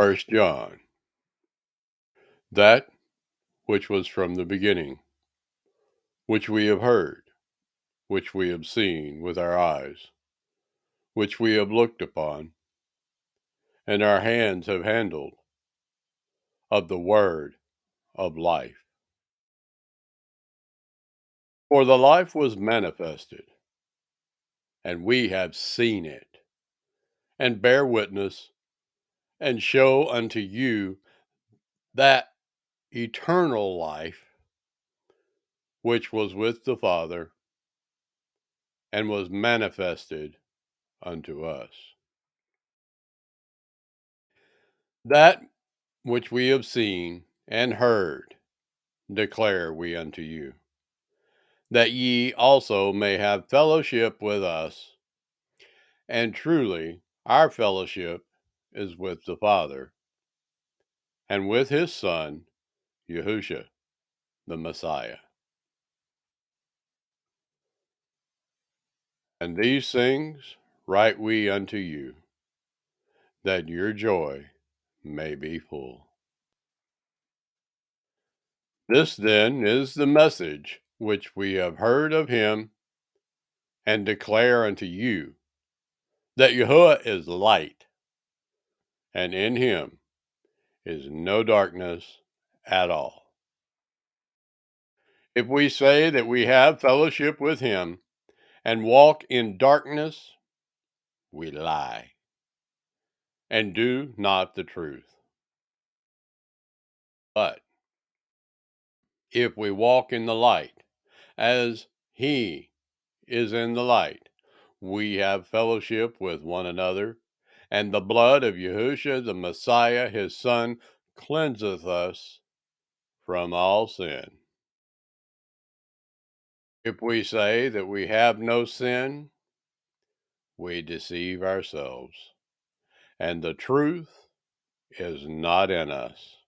First John, that which was from the beginning, which we have heard, which we have seen with our eyes, which we have looked upon, and our hands have handled, of the word of life. For the life was manifested, and we have seen it, and bear witness, and show unto you that eternal life which was with the Father, and was manifested unto us. That which we have seen and heard declare we unto you, that ye also may have fellowship with us. And truly, our fellowship is with the Father, and with his Son, Yahushua, the Messiah. And these things write we unto you, that your joy may be full. This then is the message which we have heard of him, and declare unto you, that Yahuwah is light, and in him is no darkness at all. If we say that we have fellowship with him and walk in darkness, we lie and do not the truth. But if we walk in the light, as he is in the light, we have fellowship with one another, and the blood of Yahushua the Messiah, his Son, cleanseth us from all sin. If we say that we have no sin, we deceive ourselves, and the truth is not in us.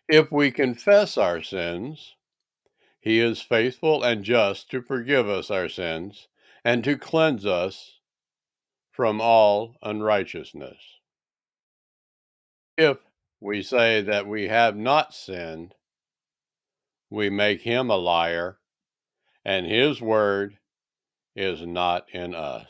If we confess our sins, he is faithful and just to forgive us our sins and to cleanse us from all unrighteousness. If we say that we have not sinned, we make him a liar, and his word is not in us.